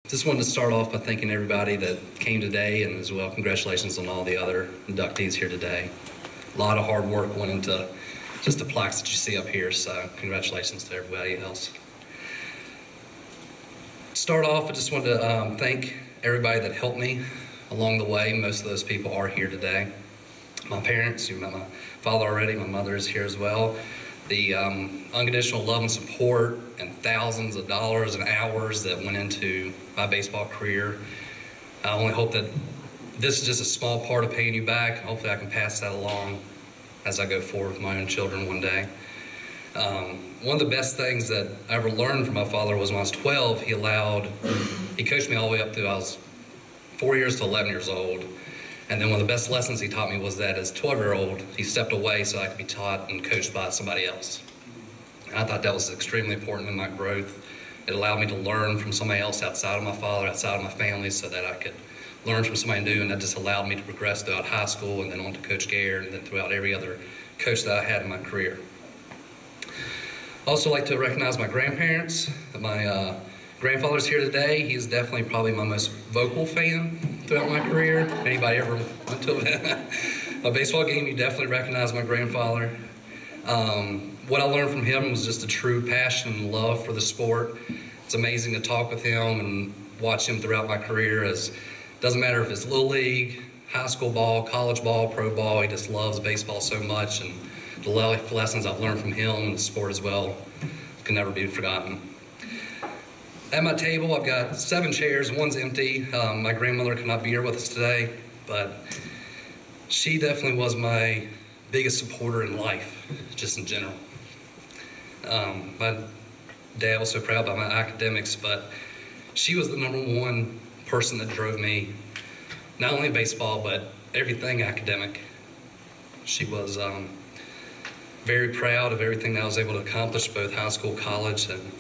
Just wanted to start off by thanking everybody that came today, and as well, congratulations on all the other inductees here today. A lot of hard work went into just the plaques that you see up here, so congratulations to everybody else. To start off, I just wanted to thank everybody that helped me along the way. Most of those people are here today. My parents, you met my father already, my mother is here as well. The unconditional love and support and thousands of dollars and hours that went into my baseball career. I only hope that this is just a small part of paying you back. Hopefully I can pass that along as I go forward with my own children one day. One of the best things that I ever learned from my father was when I was 12, he coached me all the way up to I was 4 years to 11 years old. And then one of the best lessons he taught me was that as a 12-year-old, he stepped away so I could be taught and coached by somebody else. And I thought that was extremely important in my growth. It allowed me to learn from somebody else outside of my father, outside of my family, so that I could learn from somebody new, and that just allowed me to progress throughout high school and then on to Coach Gare and then throughout every other coach that I had in my career. I also like to recognize my grandparents. My grandfather's here today. He's definitely probably my most vocal fan throughout my career. If anybody ever went to a baseball game, you definitely recognize my grandfather. What I learned from him was just a true passion and love for the sport. It's amazing to talk with him and watch him throughout my career. It doesn't matter if it's Little League, high school ball, college ball, pro ball, he just loves baseball so much, and the life lessons I've learned from him and the sport as well can never be forgotten. At my table, I've got 7 chairs, one's empty. My grandmother could not be here with us today, but she definitely was my biggest supporter in life, just in general. My dad was so proud about my academics, but she was the #1 person that drove me, not only baseball, but everything academic. She was very proud of everything that I was able to accomplish, both high school, college, and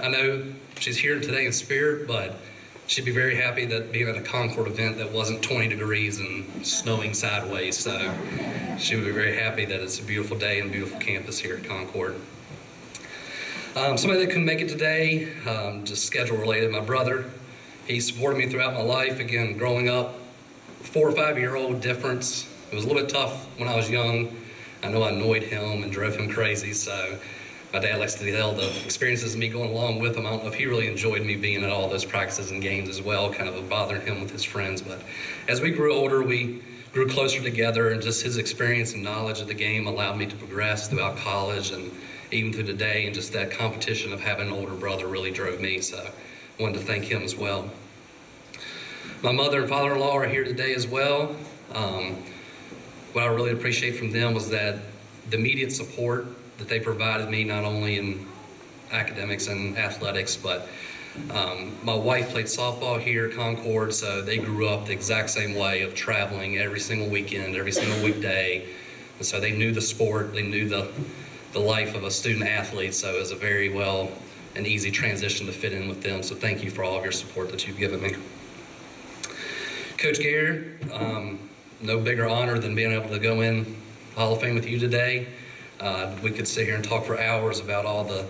I know she's here today in spirit, but she'd be very happy that being at a Concord event that wasn't 20 degrees and snowing sideways. So she would be very happy that it's a beautiful day and beautiful campus here at Concord. Somebody that couldn't make it today, just schedule related, my brother. He supported me throughout my life. Again, growing up, 4 or 5 year old difference. It was a little bit tough when I was young. I know I annoyed him and drove him crazy, so my dad likes to tell the experiences of me going along with him. I don't know if he really enjoyed me being at all those practices and games as well, kind of bothering him with his friends. But as we grew older, we grew closer together, and just his experience and knowledge of the game allowed me to progress throughout college and even to today, and just that competition of having an older brother really drove me, so I wanted to thank him as well. My mother and father-in-law are here today as well. What I really appreciate from them was that the immediate support that they provided me, not only in academics and athletics, but my wife played softball here at Concord, so they grew up the exact same way of traveling every single weekend, every single weekday. And so they knew the sport, they knew the life of a student athlete, so it was a very well and easy transition to fit in with them. So thank you for all of your support that you've given me. Coach Gare, no bigger honor than being able to go in Hall of Fame with you today. We could sit here and talk for hours about all the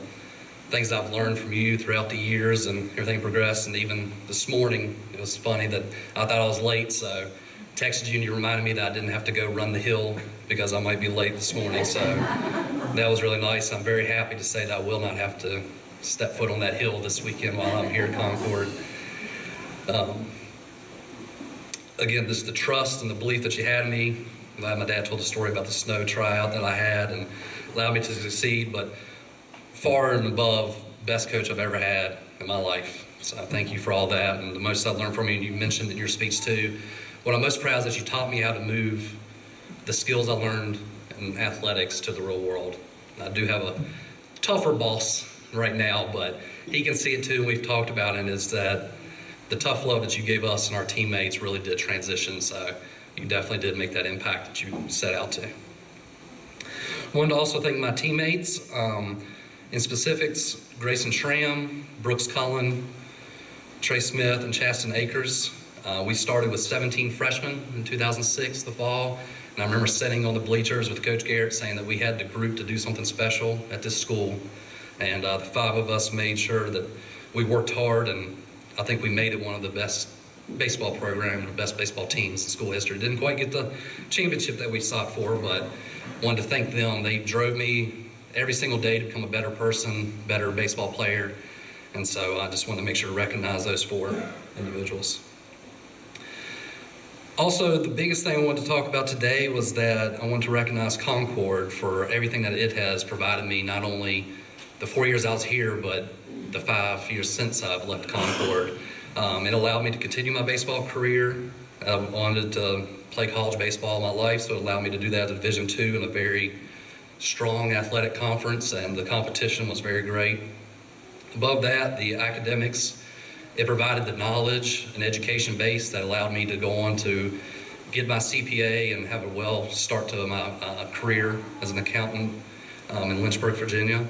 things I've learned from you throughout the years and everything progressed. And even this morning, it was funny that I thought I was late, so texted you and you reminded me that I didn't have to go run the hill because I might be late this morning. So that was really nice. I'm very happy to say that I will not have to step foot on that hill this weekend while I'm here at Concord. Again, just the trust and the belief that you had in me. I'm glad my dad told the story about the snow tryout that I had and allowed me to succeed, but far and above, best coach I've ever had in my life. So I thank you for all that. And the most I've learned from you, and you mentioned in your speech too, what I'm most proud is that you taught me how to move the skills I learned in athletics to the real world. I do have a tougher boss right now, but he can see it too, and we've talked about it, is that the tough love that you gave us and our teammates really did transition. So you definitely did make that impact that you set out to. I wanted to also thank my teammates, in specifics, Grayson Schramm, Brooks Cullen, Trey Smith, and Chasten Akers. We started with 17 freshmen in 2006, the fall, and I remember sitting on the bleachers with Coach Garrett saying that we had the group to do something special at this school, and the 5 of us made sure that we worked hard and I think we made it one of the best baseball programs, the best baseball teams in school history. Didn't quite get the championship that we sought for, but wanted to thank them. They drove me every single day to become a better person, better baseball player. And so I just want to make sure to recognize those 4 individuals. Also, the biggest thing I wanted to talk about today was that I want to recognize Concord for everything that it has provided me, not only the 4 years I was here, but the 5 years since I've left Concord. It allowed me to continue my baseball career. I wanted to play college baseball all my life, so it allowed me to do that at Division II in a very strong athletic conference, and the competition was very great. Above that, the academics, it provided the knowledge and education base that allowed me to go on to get my CPA and have a well start to my career as an accountant in Lynchburg, Virginia.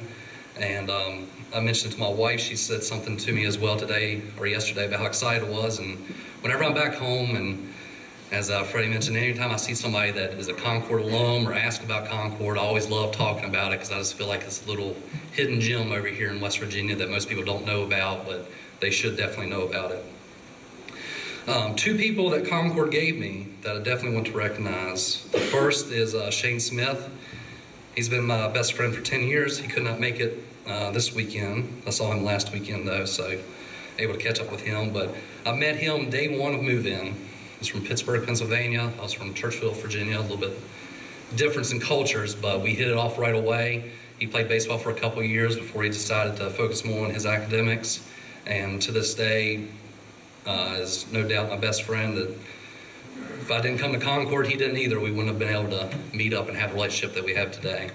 And I mentioned to my wife, she said something to me as well today or yesterday about how excited I was. And whenever I'm back home, and as Freddie mentioned, anytime I see somebody that is a Concord alum or ask about Concord, I always love talking about it because I just feel like it's a little hidden gem over here in West Virginia that most people don't know about, but they should definitely know about it. 2 people that Concord gave me that I definitely want to recognize. The first is Shane Smith. He's been my best friend for 10 years. He could not make it this weekend. I saw him last weekend though, so able to catch up with him. But I met him day 1 of move-in. He's from Pittsburgh, Pennsylvania. I was from Churchville, Virginia. A little bit difference in cultures, but we hit it off right away. He played baseball for a couple of years before he decided to focus more on his academics. And to this day, is no doubt my best friend. That if I didn't come to Concord, he didn't either. We wouldn't have been able to meet up and have a relationship that we have today.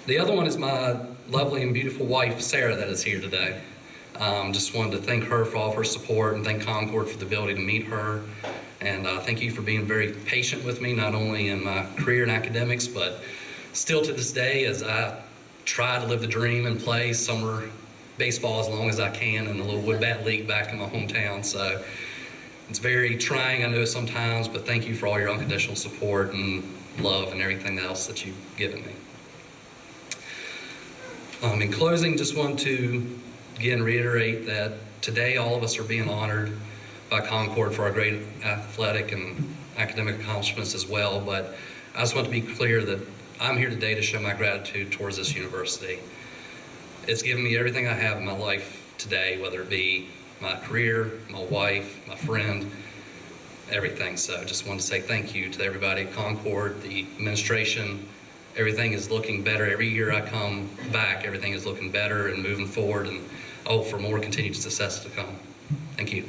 The other one is my lovely and beautiful wife, Sarah, that is here today. Just wanted to thank her for all of her support and thank Concord for the ability to meet her. And thank you for being very patient with me, not only in my career and academics, but still to this day as I try to live the dream and play summer baseball as long as I can in the little wood bat league back in my hometown. So it's very trying, I know sometimes, but thank you for all your unconditional support and love and everything else that you've given me. In closing, just want to again reiterate that today all of us are being honored by Concord for our great athletic and academic accomplishments as well, but I just want to be clear that I'm here today to show my gratitude towards this university. It's given me everything I have in my life today, whether it be my career, my wife, my friend, everything. So I just want to say thank you to everybody at Concord, the administration. Everything is looking better. Every year I come back, everything is looking better and moving forward, and I hope for more continued success to come. Thank you.